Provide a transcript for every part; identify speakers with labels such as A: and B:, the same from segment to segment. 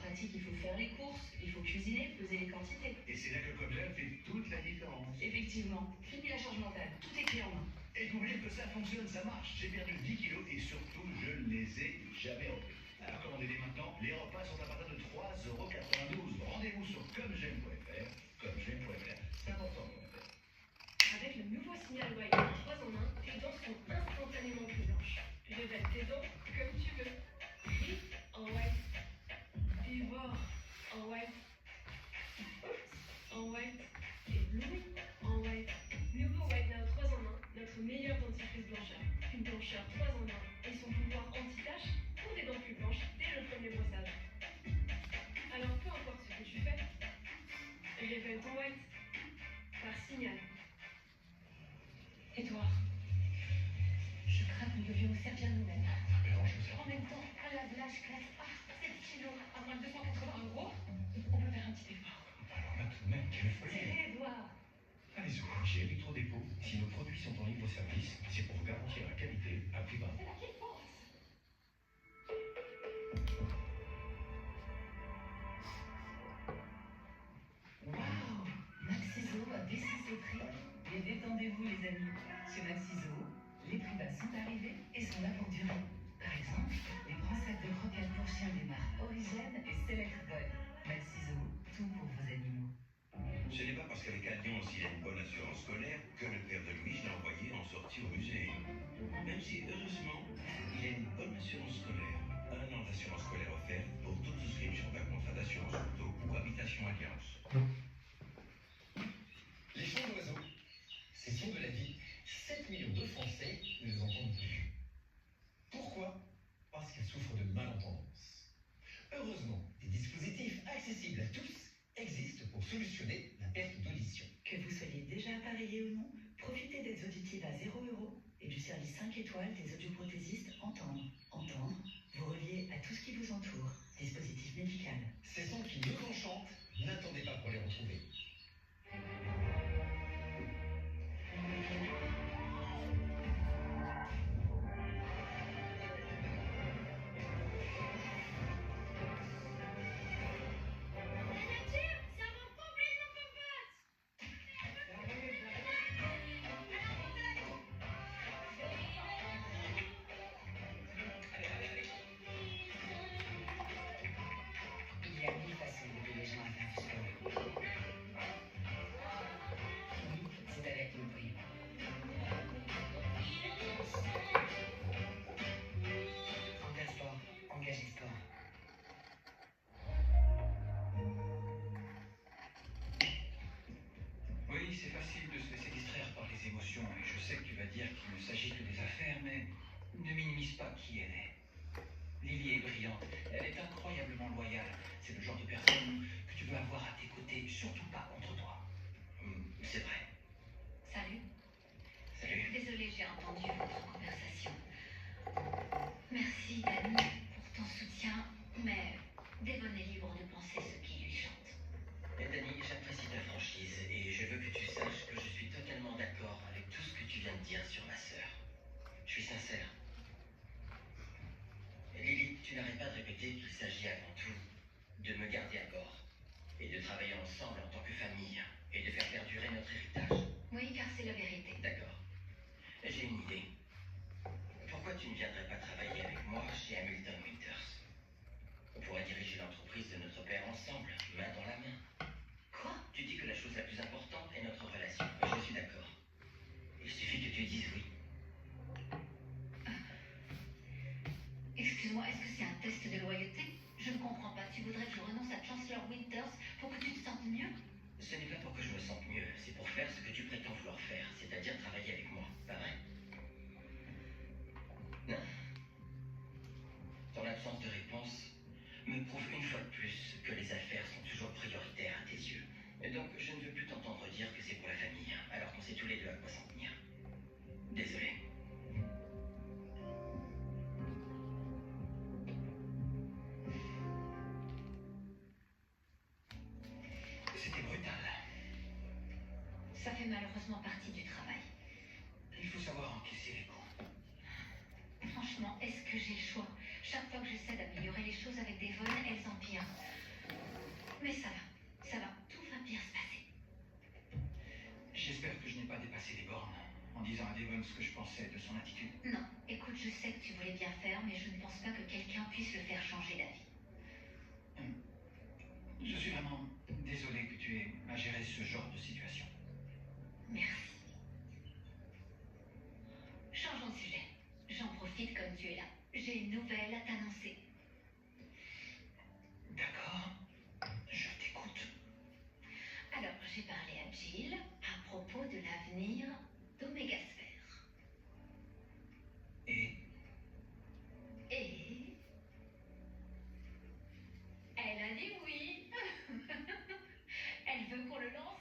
A: pratique, il faut faire les courses, il faut cuisiner, peser les quantités.
B: Et c'est là que Cobgel fait toute la différence.
A: Effectivement, fini la charge mentale, tout est clé en main.
B: Et pour dire que ça fonctionne, ça marche. J'ai perdu 10 kilos et surtout, je ne les ai jamais repris. Alors commandez-les maintenant, les repas sont à partir de 3,92 €. Rendez-vous sur comgem.fr, comgem.fr, c'est important.
C: Avec le nouveau signal White 3 en 1, tes dents sont instantanément plus blanches. Révèle tes dents comme tu veux. Ris en White. Dévore en White. En White. Et Louis en White. Nouveau White Now 3 en 1, notre meilleur dentifrice blancheur. Une blancheur 3 en 1 et son pouvoir anti-tache pour des dents plus blanches dès le premier brossage. Alors peu importe ce que tu fais, révèle ton White par signal.
A: Edouard, je crains que nous devions nous servir nous-mêmes. En même temps, un lave-linge classe A, 7 kilos, à moins de 280 €, on peut faire un petit effort.
B: Alors là, tout de même, quelle folie.
A: C'est Edouard.
B: Allez-y, chez Electrodépôt, si nos produits sont en libre-service, c'est pour vous garantir la qualité à prix bas.
A: C'est la petite force. Waouh, Maxiso a baissé ses prix. Et détendez-vous les amis, chez Maxiso, les prix bas sont arrivés et sont là pour durer. Par exemple, les 3 sacs de croquettes pour chiens des marques Origène et Select Boy. Maxiso, tout pour vos animaux.
D: Ce n'est pas parce qu'avec Allianz il a une bonne assurance scolaire que le père de Louis l'a envoyé en sortie au musée. Même si, heureusement, il a une bonne assurance scolaire. 1 an d'assurance scolaire offerte pour toute souscription d'un contrat d'assurance auto ou habitation Allianz.
E: Les chants d'oiseaux, ces sons de la vie, 7 millions de Français ne les entendent plus. Pourquoi? Parce qu'ils souffrent de malentendance. Heureusement, des dispositifs accessibles à tous existent pour solutionner la perte d'audition.
A: Que vous soyez déjà appareillé ou non, profitez d'aides auditives à 0 € et du service 5 étoiles des audioprothésistes Entendre. Entendre, vous reliez à tout ce qui vous entoure. Dispositif médical.
E: Ces sons qui nous enchantent, n'attendez pas pour les retrouver.
A: Il y a 1000 façons d'aider les gens à faire du sport. C'est avec nous, prix. Engage-sport, engagez sport.
B: Oui, c'est facile de se laisser distraire par les émotions, et je sais que tu vas dire qu'il ne s'agit que des affaires, mais ne minimise pas qui elle est. Lily est brillante, elle est incroyablement loyale. C'est le genre de personne que tu veux avoir à tes côtés, surtout pas contre toi. C'est vrai.
A: Salut.
B: Salut.
A: Désolée, j'ai entendu votre conversation. Merci, Dani, pour ton soutien, mais Devon est libre de penser ce qui lui chante.
F: Dani, j'apprécie ta franchise et je veux que tu saches que je suis totalement d'accord avec tout ce que tu viens de dire sur ma sœur. Je suis sincère. Lily, tu n'arrêtes pas de répéter qu'il s'agit avant tout de me garder à bord et de travailler ensemble en tant que famille et de faire perdurer notre héritage.
A: Oui, car c'est la vérité.
F: D'accord. J'ai une idée. Pourquoi tu ne viendrais pas travailler avec moi chez Hamilton Winters? On pourrait diriger l'entreprise de notre père ensemble, main dans la main.
A: Quoi?
F: Tu dis que la chose la plus importante est notre relation. Je suis d'accord. Il suffit que tu dises oui.
A: Excuse-moi, est-ce que c'est un test de loyauté? Je ne comprends pas. Tu voudrais que je renonce à Chancellor Winters pour que tu te sentes mieux?
F: Ce n'est pas pour que je me sente mieux, c'est pour faire ce que tu prétends vouloir faire, c'est-à-dire travailler avec moi, pas vrai? Non. Ton absence de réponse me prouve une fois de plus que les affaires sont toujours prioritaires à tes yeux. Et donc, je ne veux plus t'entendre dire que c'est pour la famille, alors qu'on sait tous les deux à quoi s'en tenir. Désolé.
B: C'était brutal.
A: Ça fait malheureusement partie du travail.
B: Il faut savoir encaisser les coups.
A: Franchement, est-ce que j'ai le choix? Chaque fois que j'essaie d'améliorer les choses avec Devon, elles empirent. Mais ça va, tout va bien se passer.
B: J'espère que je n'ai pas dépassé les bornes en disant à Devon ce que je pensais de son attitude.
A: Non, écoute, je sais que tu voulais bien faire, mais je ne pense pas que quelqu'un puisse le faire changer d'avis.
B: Je suis vraiment désolé que tu aies à gérer ce genre de situation.
A: Merci. Changeons de sujet. J'en profite comme tu es là. J'ai une nouvelle à t'annoncer.
B: D'accord, je t'écoute.
A: Alors, j'ai parlé à Jill à propos de l'avenir d'Omégasphère.
B: Et
A: Et elle a dit oui. Elle veut qu'on le lance.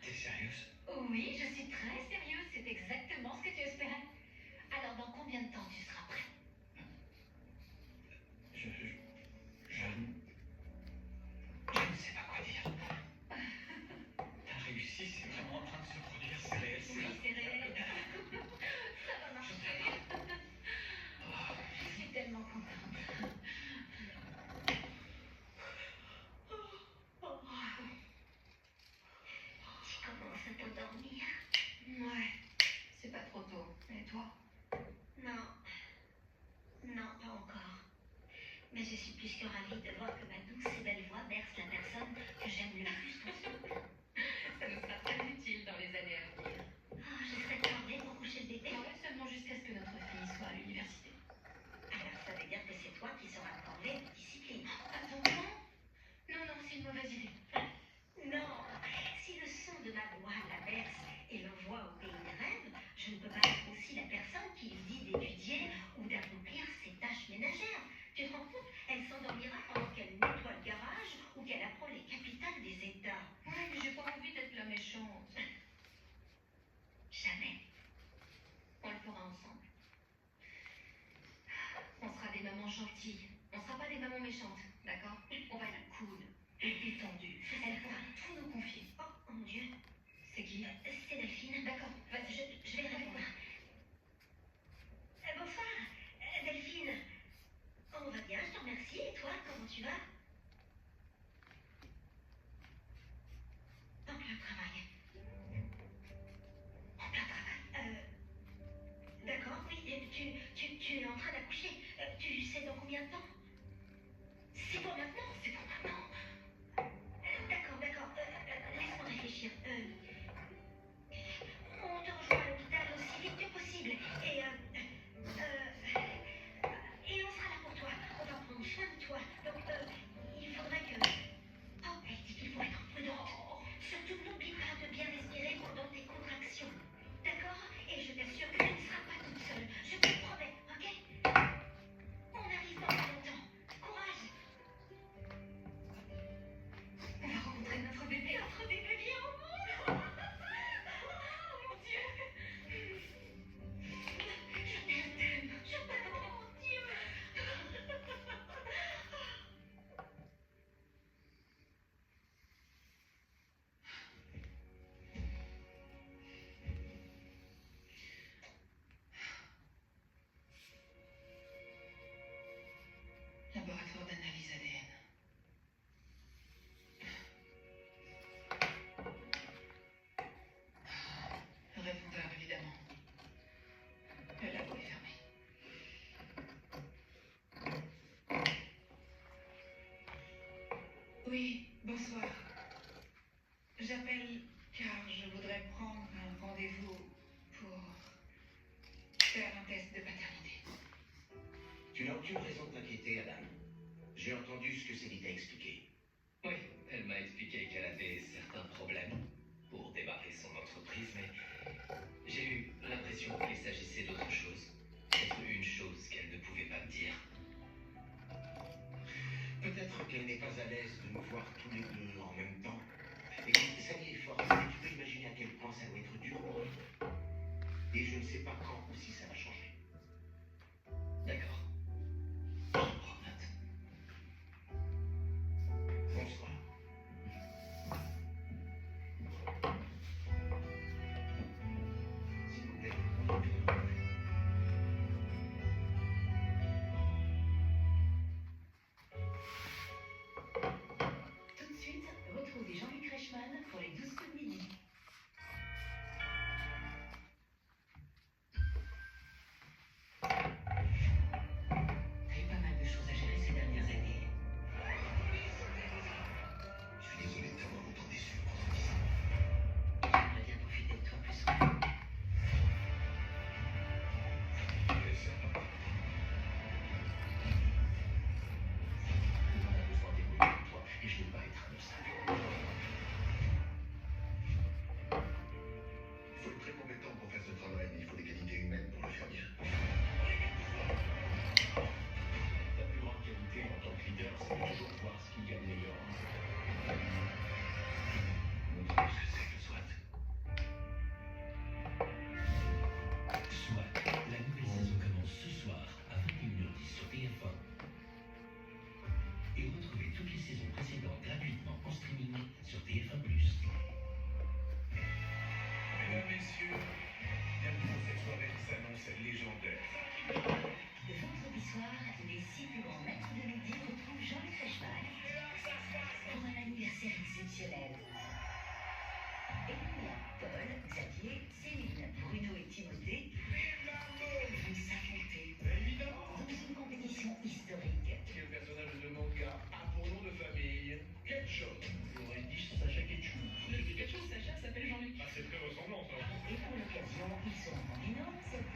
B: t'es sérieuse?
A: Oui, je suis très sérieuse. C'est exactement ce que tu espérais. Alors, dans combien de temps tu seras prêt?
B: Je ne sais pas quoi dire. T'as réussi, c'est vraiment en train de se produire, c'est réel, c'est
A: Oui,
B: là.
A: c'est réel. Ça va marcher. Je suis tellement contente. Tu commences à t'endormir? Ouais, c'est pas trop tôt. Et toi? Non. Non, pas encore. Mais je suis plus que ravie de voir que ma douce et belle voix berce la personne que j'aime le plus pour ce moment. Ça nous sera très utile dans les années à venir. Oh, je serai formée pour coucher le bébé? Ouais, seulement jusqu'à ce que notre fille soit à l'université. Alors ça veut dire que c'est toi qui seras formée de discipline. Attends, non? Non, c'est une mauvaise idée. Non, si le son de ma voix la berce et l'envoie au pays des rêves, je ne peux pas être aussi la personne qui lui dit d'étudier ou d'accomplir ses tâches ménagères. Tu te rends compte? Elle s'endormira pendant qu'elle nettoie le garage ou qu'elle apprend les capitales des États. Ouais, mais j'ai pas envie d'être la méchante. Jamais. On le fera ensemble. On sera des mamans gentilles. On sera pas des mamans méchantes, d'accord? On va être cool et détendues. Elle pourra tout nous confier. Oh, mon Dieu. C'est qui? C'est Delphine. D'accord, vas-y, je vais répondre. Bonsoir, Delphine. On va bien, je te remercie. Et toi, comment tu vas? En plein travail. En plein travail. D'accord, oui. Tu es en train d'accoucher. Tu sais dans combien de temps? C'est pour maintenant. C'est pour maintenant. D'accord. Laisse-moi réfléchir. On te rejoint à l'hôpital aussi vite que possible. Et on sera là pour toi. On va prendre soin de toi. Donc, il faudrait que... Oh, elle dit qu'il faut être prudente. Surtout, n'oublie pas de bien respirer pendant tes contractions. D'accord? Et je t'assure que tu ne seras pas toute seule. Je te le promets, ok? On arrive dans pas longtemps. Courage! On va rencontrer notre bébé. Notre bébé vient au monde! Oh mon Dieu! Je t'aime, oh mon Dieu! Laboratoire d'analyse ADN. Le répondeur, évidemment. Le labo est fermé. Oui, bonsoir. J'appelle car je voudrais prendre un rendez-vous pour faire un test de paternité.
D: Tu n'as aucune raison de t'inquiéter, Adam. J'ai entendu ce que Céline t'a expliqué.
F: Oui, elle m'a expliqué qu'elle avait certains problèmes pour démarrer son entreprise, mais j'ai eu l'impression qu'il s'agissait d'autre chose. Peut-être une chose qu'elle ne pouvait pas me dire.
D: Peut-être qu'elle n'est pas à l'aise de nous voir tous les deux en même temps. Écoute, sa vie est forte, mais tu peux imaginer à quel point ça doit être dur pour elle. Et je ne sais pas quand ou si ça va changer.
F: D'accord. Je prends note.
D: Bonsoir. S'il vous plaît.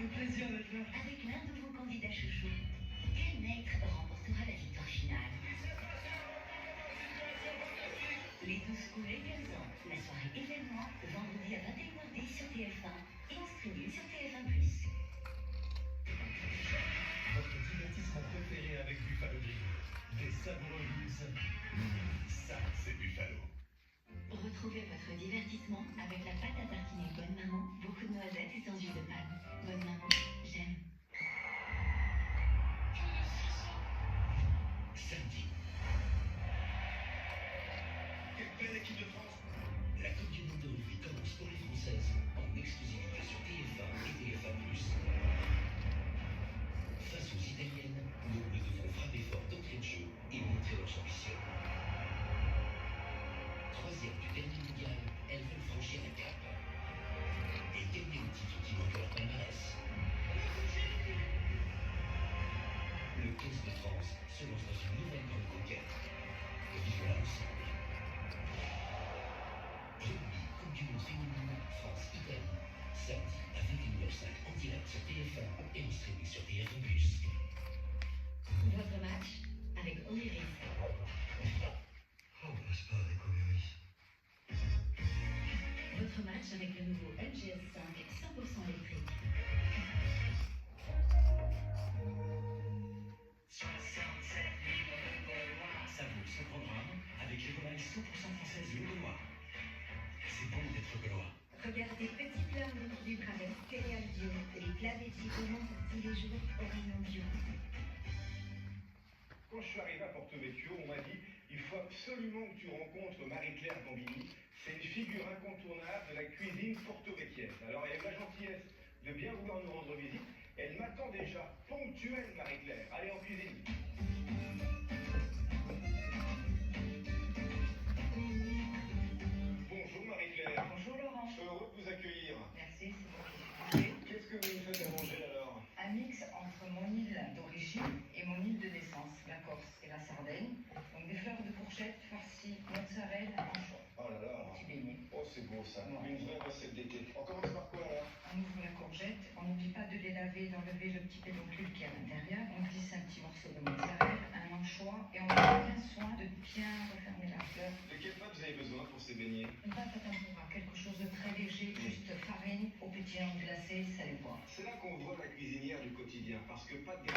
B: Le plaisir d'être là.
A: Avec l'un de vos candidats chouchous. Quel maître remportera la victoire finale? Les 12 coups et 15 ans. La soirée événement, vendredi à 21h10 sur TF1 et en streaming sur TF1+.
E: Votre divertissement préféré avec Buffalo Grill. Des savoureuses. Ça, c'est Buffalo.
A: Retrouvez votre divertissement avec la pâte à tartiner Bonne Maman, beaucoup de noisettes et sans huile de palme. Bonne Maman, j'aime.
D: Samedi. Quelle belle équipe de France! La Coupe du Monde de rugby commence pour les Françaises en exclusivité sur TF1 et TF1+. Face aux Italiennes, nos Bleus devront frapper fort d'entrée de jeu et montrer leurs ambitions. Troisième du dernier mondial, elles veulent franchir un cap et gagner le titre qui manque à leur palmarès. Le 15 de France se lance dans une nouvelle grande conquête. Vivons-la ensemble. Rugby, Coupe du Monde féminine, France-Italie, samedi à 21h05 en direct sur TF1 et en streaming sur TF1+.
A: Votre match avec Oniris.
D: Oh, passe pas avec Omeris.
A: Votre match avec le nouveau LGS 5 100% électrique.
B: 67 Savoure ce programme avec les volailles 100% françaises Le Gaulois. C'est bon d'être gaulois.
A: Regardez Petite Learning du Gravel, céréales bio, les plats végétaux pour tous les jours, horizon bio.
G: Quand je suis arrivé à Porto Vecchio, on m'a dit il faut absolument que tu rencontres Marie-Claire Gambini. C'est une figure incontournable de la cuisine porto-vecchienne. Alors elle a eu la gentillesse de bien vouloir nous rendre visite. Elle m'attend déjà, ponctuelle Marie-Claire. Allez en cuisine. Bonjour Marie-Claire.
A: Bonjour Laurent.
G: Heureux de vous accueillir.
A: Merci, c'est bon.
G: Qu'est-ce que vous nous faites à manger alors?
H: Un mix entre mon île d'origine et mon île de naissance, la Corse et la Sardaigne. Donc des fleurs de courgette farcies mozzarella anchois.
G: Oh là là.
H: Petit beignet.
G: Oh c'est beau ça.
H: Ouais.
G: Une vraie recette d'été. On commence par quoi alors?
H: On ouvre la courgette, on n'oublie pas de les laver, d'enlever le petit pédoncule qui est à l'intérieur. On glisse un petit morceau de mozzarella, un anchois et on prend bien soin de bien refermer la fleur.
G: De quelle pâte vous avez besoin pour ces beignets?
H: Une pâte à tempura, quelque chose de très léger, juste farine, au pétillant glacé, sel et poivre.
G: C'est là qu'on voit la cuisinière du quotidien, parce que pas de